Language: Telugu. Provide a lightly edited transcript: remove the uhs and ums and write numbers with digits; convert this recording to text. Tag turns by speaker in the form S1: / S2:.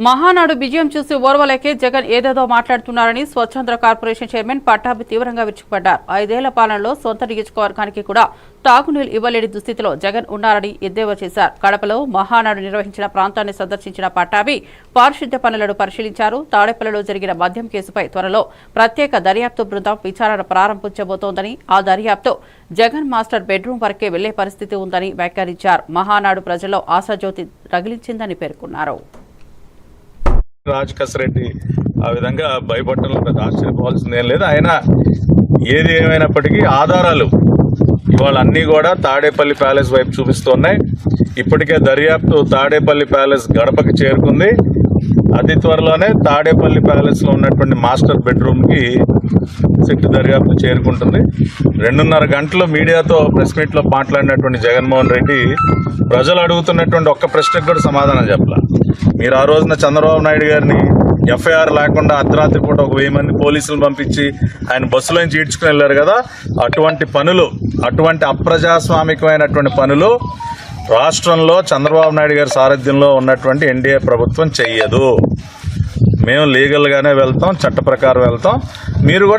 S1: మహానాడు విజయం చూసి ఓర్వలేకే జగన్ ఏదేదో మాట్లాడుతున్నారని స్వచ్ఛంద్ర కార్పొరేషన్ చైర్మన్ పట్టాభి తీవ్రంగా విరుచుకుపడ్డారు. 5 ఏళ్ల పాలనలో సొంత నియోజకవర్గానికి కూడా తాగునీరు ఇవ్వలేని దుస్థితిలో జగన్ ఉన్నారని ఎద్దేవా చేశారు. కడపలో మహానాడు నిర్వహించిన ప్రాంతాన్ని సందర్శించిన పట్టాభి పారిశుద్ధ్య పనులను పరిశీలించారు. తాడేపల్లిలో జరిగిన మద్యం కేసుపై త్వరలో ప్రత్యేక దర్యాప్తు బృందం విచారణ ప్రారంభించబోతోందని, ఆ దర్యాప్తు జగన్ మాస్టర్ బెడ్రూమ్ వరకే వెళ్లే పరిస్థితి ఉందని వ్యాఖ్యానించారు. మహానాడు ప్రజల్లో ఆశాజ్యోతి రగిలించిందని పేర్కొన్నారు.
S2: రాజ్ కసిరెడ్డి ఆ విధంగా భయపడటంలో పెద్ద ఆశ్చర్యపోవాల్సింది ఏం లేదు. ఆయన ఏది ఏమైనప్పటికీ ఆధారాలు ఇవాళ అన్నీ కూడా తాడేపల్లి ప్యాలెస్ వైపు చూపిస్తున్నాయి. ఇప్పటికే దర్యాప్తు తాడేపల్లి ప్యాలెస్ గడపకి చేరుకుంది. అతి త్వరలోనే తాడేపల్లి ప్యాలెస్లో ఉన్నటువంటి మాస్టర్ బెడ్రూమ్కి సిట్ దర్యాప్తు చేరుకుంటుంది. 2.5 గంటలు మీడియాతో ప్రెస్ మీట్లో మాట్లాడినటువంటి జగన్మోహన్ రెడ్డి ప్రజలు అడుగుతున్నటువంటి ఒక్క ప్రశ్నకు కూడా సమాధానం చెప్పాల. మీరు ఆ రోజున చంద్రబాబు నాయుడు గారిని ఎఫ్ఐఆర్ లేకుండా అర్ధరాత్రి పూట 1000 మంది పోలీసులు పంపించి ఆయన బస్సులోంచి ఈడ్చుకుని వెళ్ళారు కదా, అటువంటి అప్రజాస్వామికమైనటువంటి పనులు రాష్ట్రంలో చంద్రబాబు నాయుడు గారి సారథ్యంలో ఉన్నటువంటి ఎన్డీఏ ప్రభుత్వం చెయ్యదు. మేము లీగల్గానే వెళ్తాం, చట్ట ప్రకారం వెళ్తాం. మీరు కూడా